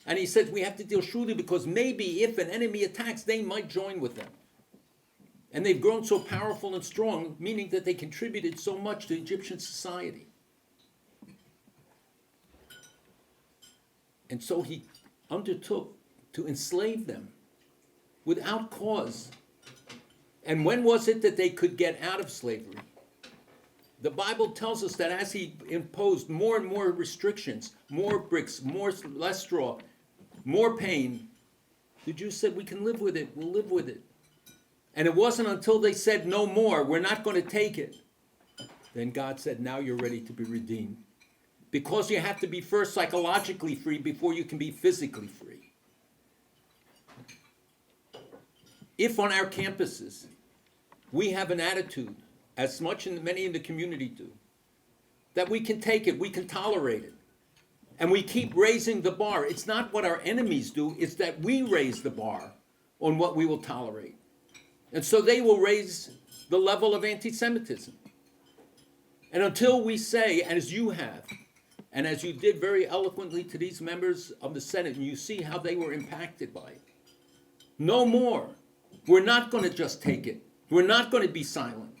And he said we have to deal shrewdly because maybe if an enemy attacks, they might join with them. And they've grown so powerful and strong, meaning that they contributed so much to Egyptian society. And so he undertook to enslave them without cause. And when was it that they could get out of slavery? The Bible tells us that as he imposed more and more restrictions, more bricks, less straw, more pain, the Jews said, we can live with it, we'll live with it. And it wasn't until they said, no more, we're not going to take it. Then God said, now you're ready to be redeemed. Because you have to be first psychologically free before you can be physically free. If on our campuses we have an attitude, as much as many in the community do, that we can take it, we can tolerate it, and we keep raising the bar. It's not what our enemies do, it's that we raise the bar on what we will tolerate. And so they will raise the level of anti-Semitism. And until we say, as you have, and as you did very eloquently to these members of the Senate, and you see how they were impacted by it, no more. We're not going to just take it. We're not going to be silent.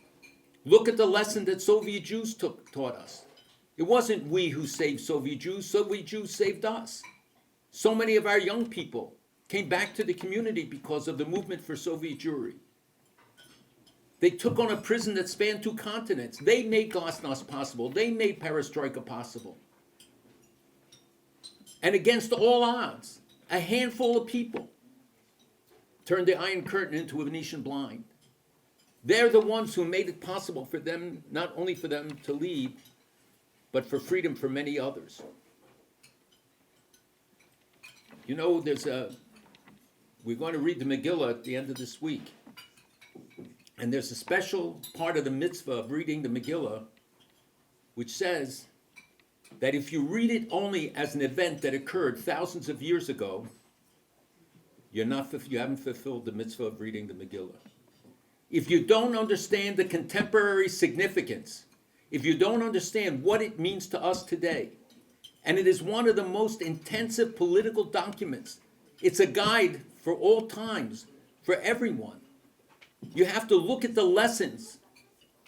Look at the lesson that Soviet Jews taught us. It wasn't we who saved Soviet Jews saved us. So many of our young people came back to the community because of the movement for Soviet Jewry. They took on a prison that spanned 2 continents. They made glasnost possible. They made perestroika possible. And against all odds, a handful of people turned the Iron Curtain into a Venetian blind. They're the ones who made it possible for them, not only for them to leave, but for freedom for many others. You know, we're going to read the Megillah at the end of this week. And there's a special part of the mitzvah of reading the Megillah, which says that if you read it only as an event that occurred thousands of years ago, you haven't fulfilled the mitzvah of reading the Megillah. If you don't understand the contemporary significance, if you don't understand what it means to us today, and it is one of the most intensive political documents, it's a guide for all times, for everyone. You have to look at the lessons.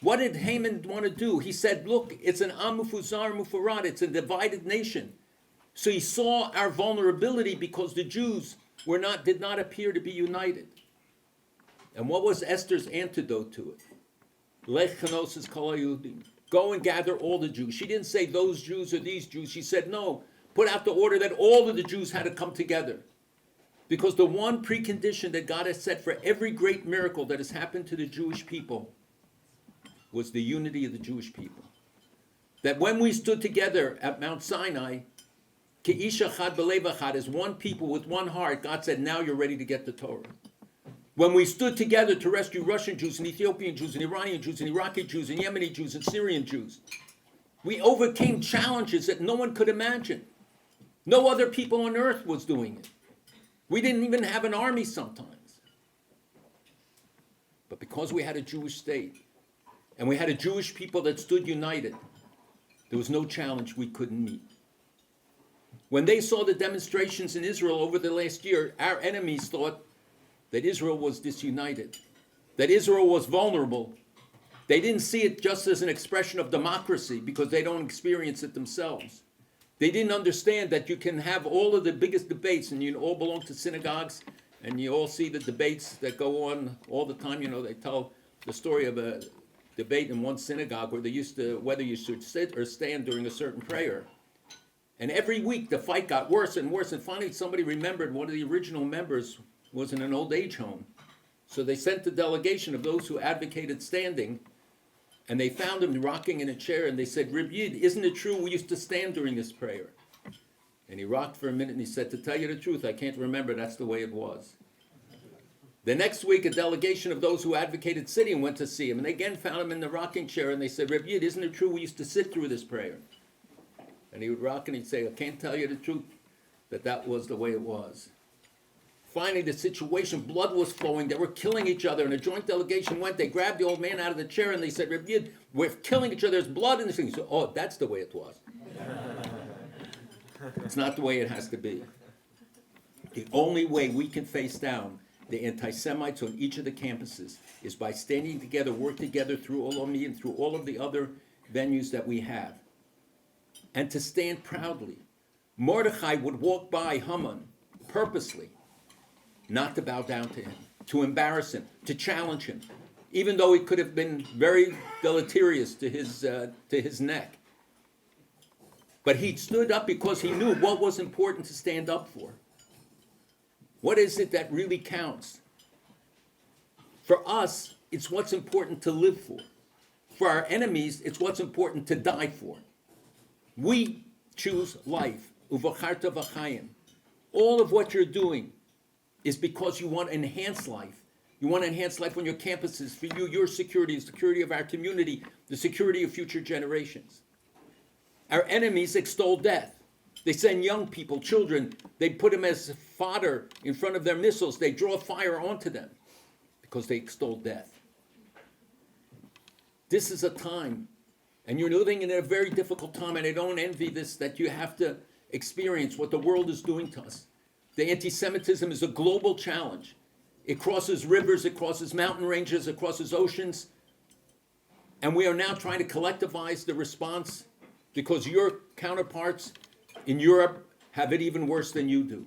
What did Haman want to do? He said, look, it's an Am Mufuzar Mufarad, it's a divided nation. So he saw our vulnerability because the Jews did not appear to be united. And what was Esther's antidote to it? Lech Chanos Kol HaYehudim. Go and gather all the Jews. She didn't say those Jews or these Jews. She said, no, put out the order that all of the Jews had to come together. Because the one precondition that God has set for every great miracle that has happened to the Jewish people was the unity of the Jewish people. That when we stood together at Mount Sinai, Ke'ish Echad B'Lev Echad, as one people with one heart, God said, now you're ready to get the Torah. When we stood together to rescue Russian Jews and Ethiopian Jews and Iranian Jews and Iraqi Jews and Yemeni Jews and Syrian Jews, we overcame challenges that no one could imagine. No other people on earth was doing it. We didn't even have an army sometimes. But because we had a Jewish state, and we had a Jewish people that stood united, there was no challenge we couldn't meet. When they saw the demonstrations in Israel over the last year, our enemies thought that Israel was disunited, that Israel was vulnerable. They didn't see it just as an expression of democracy because they don't experience it themselves. They didn't understand that you can have all of the biggest debates and you all belong to synagogues and you all see the debates that go on all the time. You know, they tell the story of a debate in one synagogue where they used to, whether you should sit or stand during a certain prayer. And every week the fight got worse and worse, and finally somebody remembered one of the original members was in an old age home. So they sent a delegation of those who advocated standing, and they found him rocking in a chair, and they said, Reb Yid, isn't it true we used to stand during this prayer? And he rocked for a minute, and he said, to tell you the truth, I can't remember, that's the way it was. The next week, a delegation of those who advocated sitting went to see him, and they again found him in the rocking chair, and they said, Reb Yid, isn't it true we used to sit through this prayer? And he would rock, and he'd say, I can't tell you the truth, that was the way it was. Finally, the situation, blood was flowing, they were killing each other, and a joint delegation went, they grabbed the old man out of the chair, and they said, Reb Yid, we're killing each other, there's blood in this thing. He said, oh, that's the way it was. It's not the way it has to be. The only way we can face down the anti-Semites on each of the campuses is by standing together, work together through Olami and through all of the other venues that we have. And to stand proudly. Mordechai would walk by Haman purposely, not to bow down to him, to embarrass him, to challenge him, even though it could have been very deleterious to his neck. But he stood up because he knew what was important to stand up for. What is it that really counts? For us, it's what's important to live for. For our enemies, it's what's important to die for. We choose life. Uvacharta v'chayim. All of what you're doing is because you want to enhance life. You want to enhance life on your campuses. For you, your security, the security of our community, the security of future generations. Our enemies extol death. They send young people, children, they put them as fodder in front of their missiles. They draw fire onto them because they extol death. This is a time, and you're living in a very difficult time, and I don't envy this, that you have to experience what the world is doing to us. The anti-Semitism is a global challenge. It crosses rivers, it crosses mountain ranges, it crosses oceans. And we are now trying to collectivize the response because your counterparts in Europe have it even worse than you do.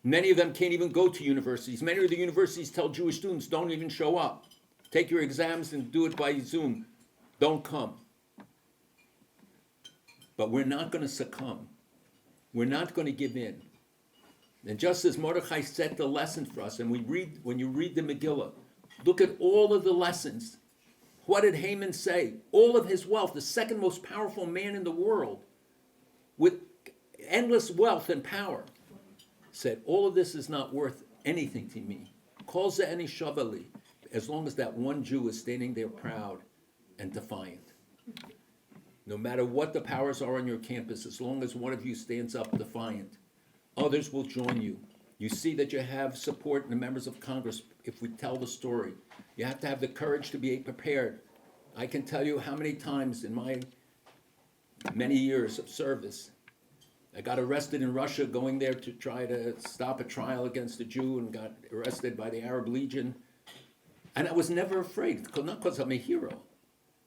Many of them can't even go to universities. Many of the universities tell Jewish students, don't even show up. Take your exams and do it by Zoom. Don't come. But we're not going to succumb. We're not going to give in. And just as Mordechai set the lesson for us, and when you read the Megillah, look at all of the lessons. What did Haman say? All of his wealth, the second most powerful man in the world, with endless wealth and power, said, all of this is not worth anything to me. Kol ze'eni shavali, as long as that one Jew is standing there proud and defiant. No matter what the powers are on your campus, as long as one of you stands up defiant, others will join you. You see that you have support in the members of Congress if we tell the story. You have to have the courage to be prepared. I can tell you how many times in my many years of service, I got arrested in Russia going there to try to stop a trial against a Jew and got arrested by the Arab Legion. And I was never afraid, not because I'm a hero,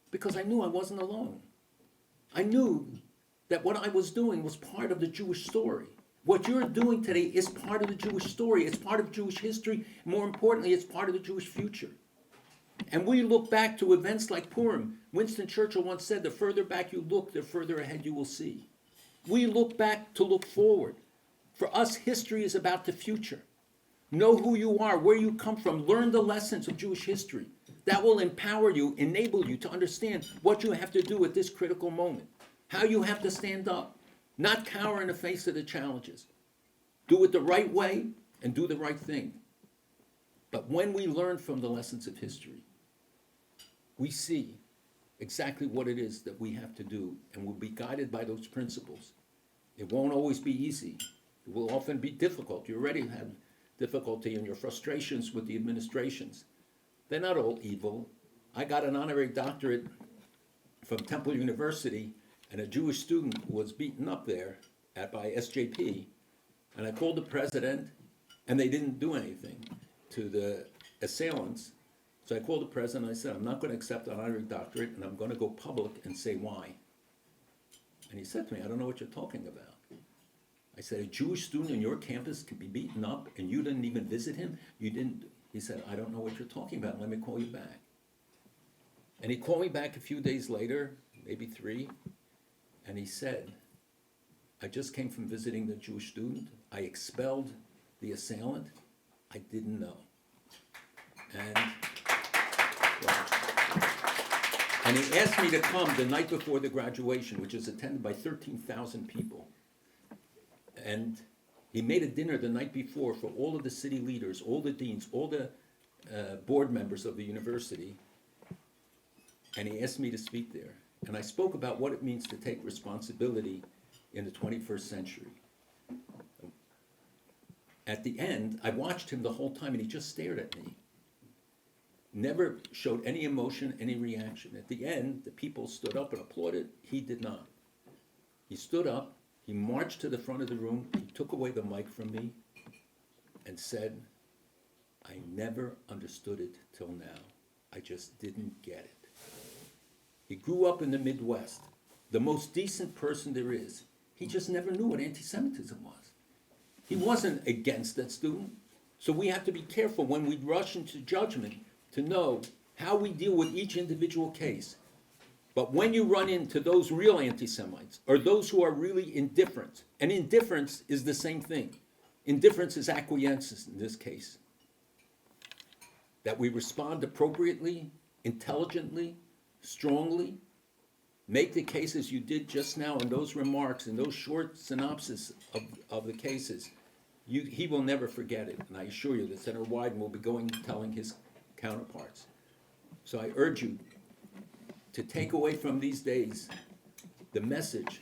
because I knew I wasn't alone. I knew that what I was doing was part of the Jewish story. What you're doing today is part of the Jewish story. It's part of Jewish history. More importantly, it's part of the Jewish future. And we look back to events like Purim. Winston Churchill once said, the further back you look, the further ahead you will see. We look back to look forward. For us, history is about the future. Know who you are, where you come from. Learn the lessons of Jewish history. That will empower you, enable you to understand what you have to do at this critical moment. How you have to stand up. Not cower in the face of the challenges. Do it the right way and do the right thing. But when we learn from the lessons of history, we see exactly what it is that we have to do, and we'll be guided by those principles. It won't always be easy. It will often be difficult. You already had difficulty in your frustrations with the administrations. They're not all evil. I got an honorary doctorate from Temple University, and a Jewish student was beaten up there by SJP, and I called the president, and they didn't do anything to the assailants. So I called the president, and I said, I'm not going to accept an honorary doctorate, and I'm going to go public and say why. And he said to me, I don't know what you're talking about. I said, a Jewish student on your campus can be beaten up, and you didn't even visit him? You didn't? He said, I don't know what you're talking about. Let me call you back. And he called me back a few days later, maybe 3, and he said, I just came from visiting the Jewish student. I expelled the assailant. I didn't know. And he asked me to come the night before the graduation, which is attended by 13,000 people. And he made a dinner the night before for all of the city leaders, all the deans, all the board members of the university. And he asked me to speak there. And I spoke about what it means to take responsibility in the 21st century. At the end, I watched him the whole time, and he just stared at me. Never showed any emotion, any reaction. At the end, the people stood up and applauded. He did not. He stood up, he marched to the front of the room, he took away the mic from me, and said, I never understood it till now. I just didn't get it. He grew up in the Midwest, the most decent person there is. He just never knew what anti-Semitism was. He wasn't against that student. So we have to be careful when we rush into judgment to know how we deal with each individual case. But when you run into those real anti-Semites, or those who are really indifferent, and indifference is the same thing. Indifference is acquiescence in this case. That we respond appropriately, intelligently, strongly, make the cases you did just now in those remarks, in those short synopses of the cases. He will never forget it, and I assure you that Senator Wyden will be going and telling his counterparts. So I urge you to take away from these days the message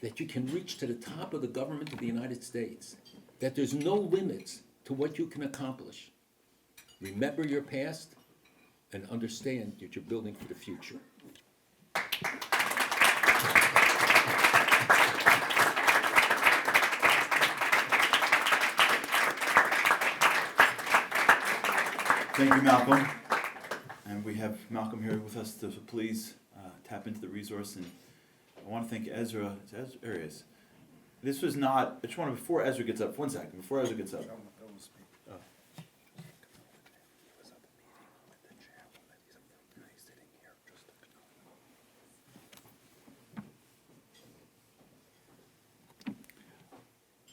that you can reach to the top of the government of the United States, that there's no limits to what you can accomplish. Remember your past and understand that you're building for the future. Thank you, Malcolm. And we have Malcolm here with us to please tap into the resource. And I want to thank Ezra Arias. this was not, I just want to, before Ezra gets up, one second, before Ezra gets up.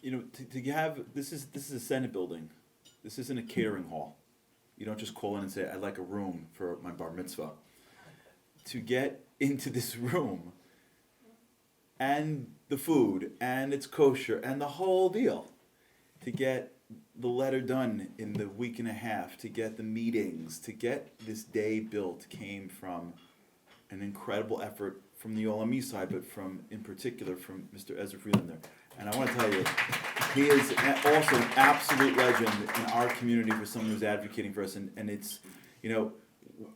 You know, to have, this is a Senate building. This isn't a catering hall. You don't just call in and say, I'd like a room for my bar mitzvah. To get into this room, and the food, and it's kosher, and the whole deal, to get the letter done in the week and a half, to get the meetings, to get this day built, came from an incredible effort from the Olami side, but from, in particular, from Mr. Ezra Freelander. And I want to tell you, he is also an absolute legend in our community for someone who's advocating for us. And it's, you know,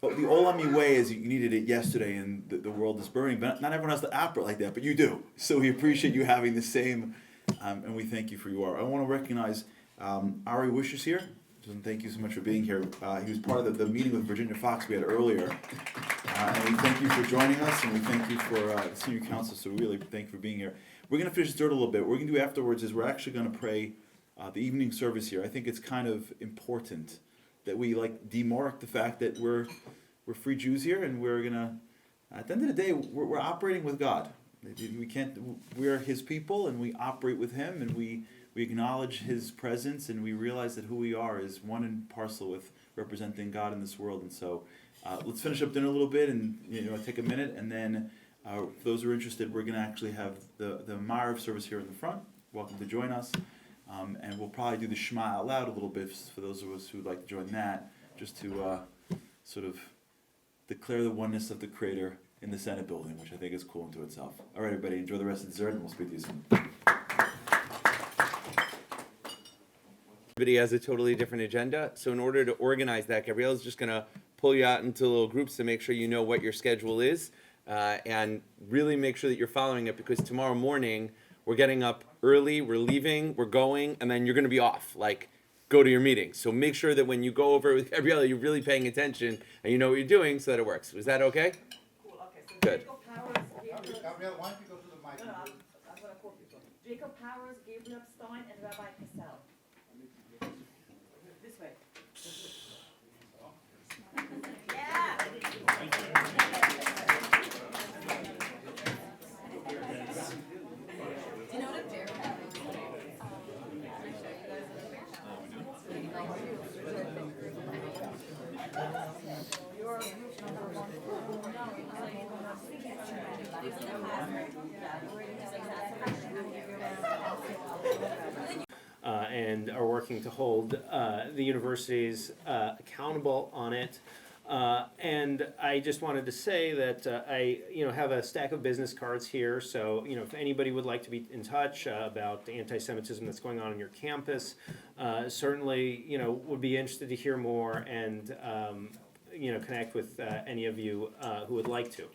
the Olami way is you needed it yesterday and the world is burning, but not everyone has to operate like that, but you do. So we appreciate you having the same, and we thank you for you are. I want to recognize Ari Wish is here. And thank you so much for being here. He was part of the meeting with Virginia Fox we had earlier. And we thank you for joining us, and we thank you for the senior council, so we really thank you for being here. We're going to finish this dirt a little bit. What we're going to do afterwards is we're actually going to pray the evening service here. I think it's kind of important that we like demark the fact that we're free Jews here, and we're going to, at the end of the day, we're operating with God. We're His people, and we operate with Him, and we acknowledge His presence, and we realize that who we are is one and parcel with representing God in this world. And so let's finish up dinner a little bit and take a minute, and then for those who are interested, we're going to actually have the Ma'ariv service here in the front. Welcome to join us. And we'll probably do the Shema out loud a little bit for those of us who would like to join that, just to sort of declare the oneness of the Creator in the Senate building, which I think is cool unto itself. All right, everybody, enjoy the rest of the dessert, and we'll speak to you soon. Everybody has a totally different agenda, so in order to organize that, Gabrielle's just going to pull you out into little groups to make sure you know what your schedule is, and really make sure that you're following it, because tomorrow morning we're getting up early, we're leaving, we're going, and then you're going to be off, like go to your meeting. So make sure that when you go over with Gabrielle, you're really paying attention and you know what you're doing so that it works. Is that okay? Cool, okay. So Good. Gabrielle, why don't you go to the mic? No, I'm going to quote you. Jacob Powers, Gabriel Stein, and Rabbi Cassell. This way. Yeah! Do you know what Jared and are working to hold the universities accountable on it. And I just wanted to say that I have a stack of business cards here, so if anybody would like to be in touch about the anti-Semitism that's going on your campus, certainly would be interested to hear more and connect with any of you who would like to.